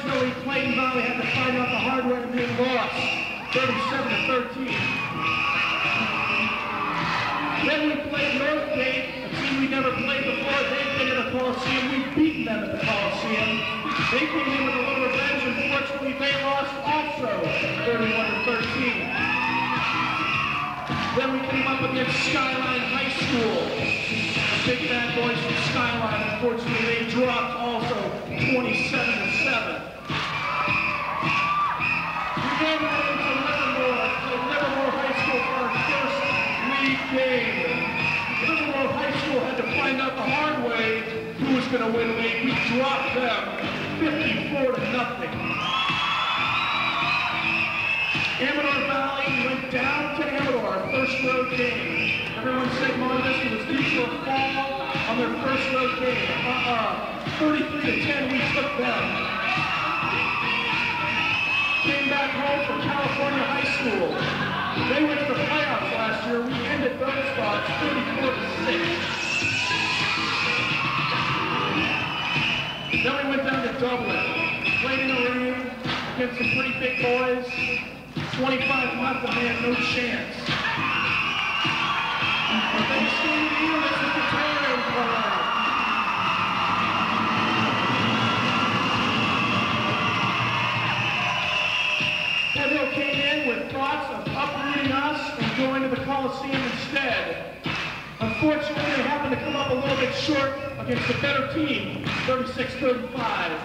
Unfortunately, Clayton Valley had to find out the hard way and being lost, 37-13. Then we played Northgate, a team we never played before. They've been in the Coliseum. We've beaten them at the Coliseum. They came in with a little revenge. Unfortunately, they lost also, 31-13. Then we came up against Skyline High School. The big bad boys from Skyline, unfortunately, they dropped also 27-7. We then went into Livermore High School for our first league game. Livermore High School had to find out the hard way who was going to win league. We dropped them 54-0. Amador Valley went down to Amador, our first road game. Everyone said Monte Vista was due for a fall on their first road game. 33-10, we took them. Came back home from California High School. They went to the playoffs last year. We ended those spots 34-6. Then we went down to Dublin. Played in the rain against some pretty big boys. 25 left, and they had no chance. But they stayed here. This was the turnaround play. Foothill came in with thoughts of uprooting us and going to the Coliseum instead. Unfortunately, they happened to come up a little bit short against a better team, 36-35.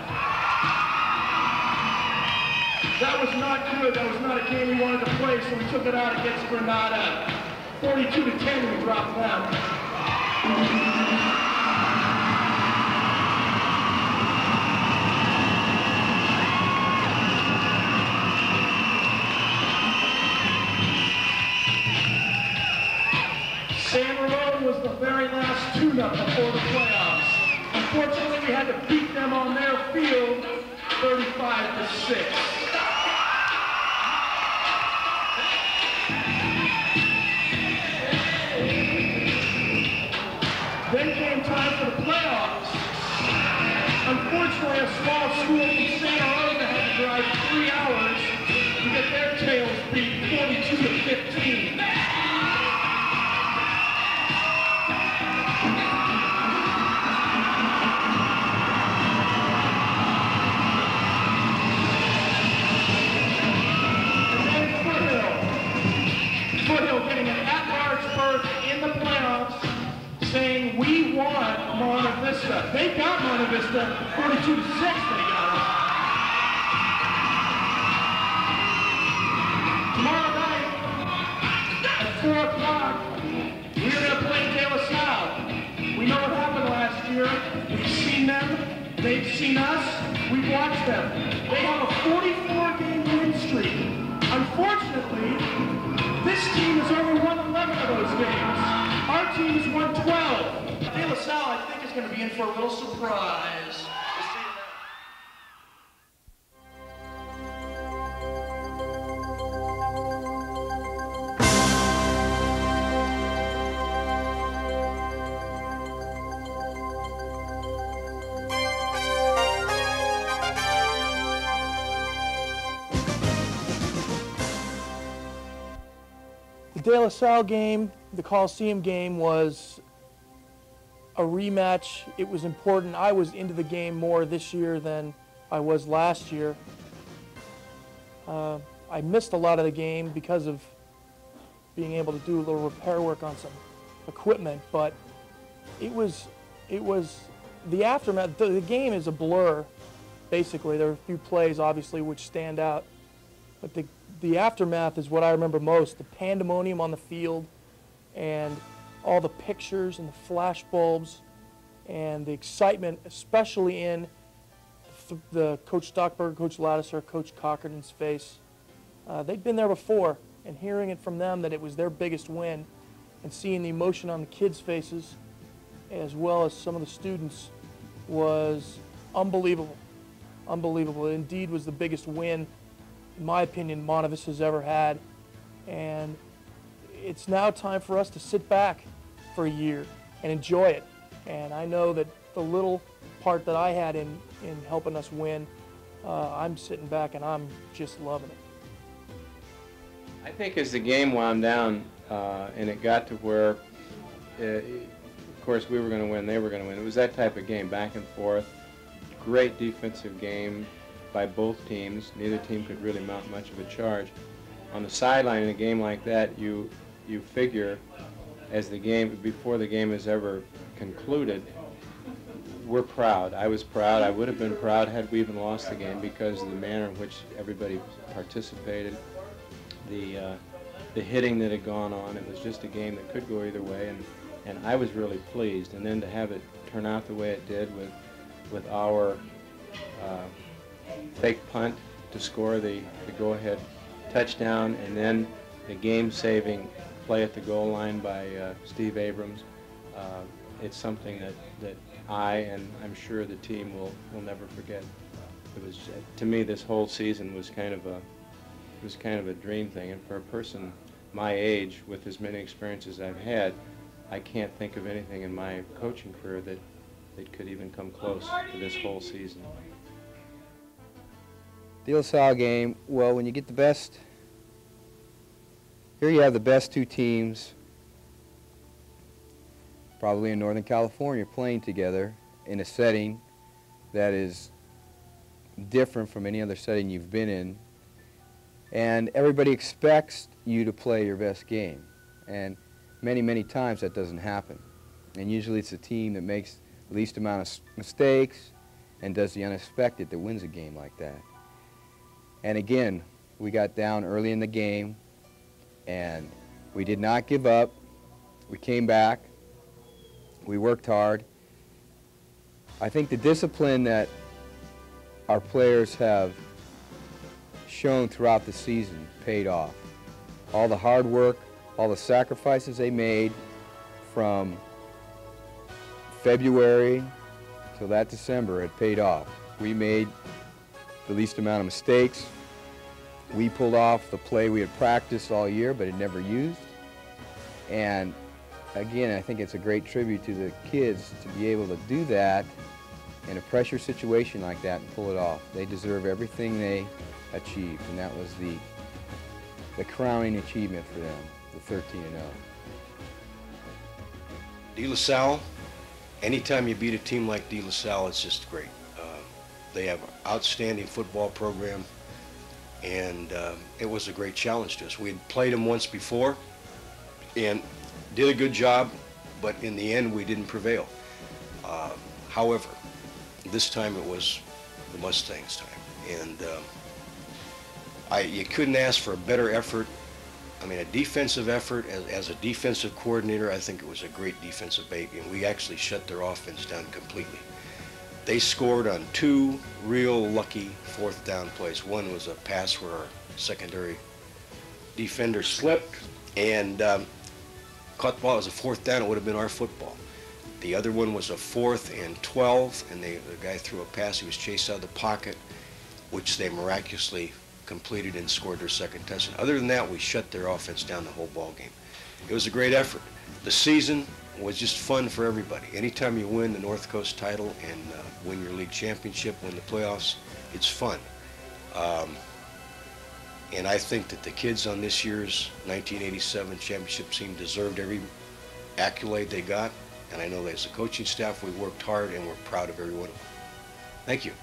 That was not good. That was not a game we wanted to play, so we took it out against Granada. 42-10, we dropped them. San Ramon was the very last tune-up before the playoffs. Unfortunately, we had to beat them on their field, 35-6. Then came time for the playoffs. Unfortunately, a small school from Santa Rosa had to drive 3 hours to get their tails beat 42-15. And then Foothill getting an at-large berth in the playoffs, saying we want Monte Vista. They got Monte Vista, 42-6 they got us. Tomorrow night at 4 o'clock, we're going to play De La Salle. We know what happened last year. We've seen them. They've seen us. We've watched them. They have a 44-game win streak. Unfortunately, this team has only won 11 of those games. Our team has won 12. De La Salle, I think, is going to be in for a little surprise. We'll see you then. The De La Salle game, the Coliseum game, was a rematch. It was important. I was into the game more this year than I was last year. I missed a lot of the game because of being able to do a little repair work on some equipment, but it was the aftermath. The game is a blur, basically. There are a few plays, obviously, which stand out, but the aftermath is what I remember most. The pandemonium on the field and all the pictures and the flash bulbs and the excitement, especially in the Coach Stockberger, Coach Ladisser, Coach Cochran's face. They'd been there before, and hearing it from them that it was their biggest win and seeing the emotion on the kids' faces as well as some of the students was unbelievable. Unbelievable. It indeed was the biggest win, in my opinion, Monte Vista's ever had. And it's now time for us to sit back for a year and enjoy it. And I know that the little part that I had in helping us win I'm sitting back and I'm just loving it. I think as the game wound down and it got to where, of course, we were going to win, they were going to win. It was that type of game, back and forth. Great defensive game by both teams. Neither team could really mount much of a charge. On the sideline in a game like that, you figure as the game, before the game is ever concluded, we're proud. I was proud. I would have been proud had we even lost the game because of the manner in which everybody participated, the hitting that had gone on. It was just a game that could go either way, and I was really pleased. And then to have it turn out the way it did with our fake punt to score the go-ahead touchdown, and then the game-saving play at the goal line by Steve Abrams, it's something that I and I'm sure the team will never forget. It was, to me, this whole season was kind of a dream thing, and for a person my age with as many experiences I've had, I can't think of anything in my coaching career that could even come close to this whole season. The De La Salle game, well, when you get the best, here you have the best two teams probably in Northern California playing together in a setting that is different from any other setting you've been in. And everybody expects you to play your best game. And many, many times that doesn't happen. And usually it's the team that makes the least amount of mistakes and does the unexpected that wins a game like that. And again, we got down early in the game, and we did not give up. We came back. We worked hard. I think the discipline that our players have shown throughout the season paid off. All the hard work, all the sacrifices they made from February till that December had paid off. We made the least amount of mistakes. We pulled off the play we had practiced all year but had never used. And again, I think it's a great tribute to the kids to be able to do that in a pressure situation like that and pull it off. They deserve everything they achieved, and that was the crowning achievement for them, the 13-0. De La Salle, anytime you beat a team like De La Salle, it's just great. They have an outstanding football program, and it was a great challenge to us. We had played them once before and did a good job, but in the end we didn't prevail. However, this time it was the Mustangs' time, and you couldn't ask for a better effort. I mean, a defensive effort. As a defensive coordinator, I think it was a great defensive game. We actually shut their offense down completely. They scored on two real lucky fourth down plays. One was a pass where our secondary defender slipped and caught the ball. It was a fourth down. It would have been our football. The other one was a 4th and 12, and the guy threw a pass. He was chased out of the pocket, which they miraculously completed and scored their second touchdown. Other than that, we shut their offense down the whole ball game. It was a great effort. The season was just fun for everybody. Anytime you win the North Coast title and win your league championship, win the playoffs, it's fun. And I think that the kids on this year's 1987 championship team deserved every accolade they got. And I know that as a coaching staff, we worked hard and we're proud of every one of them. Thank you.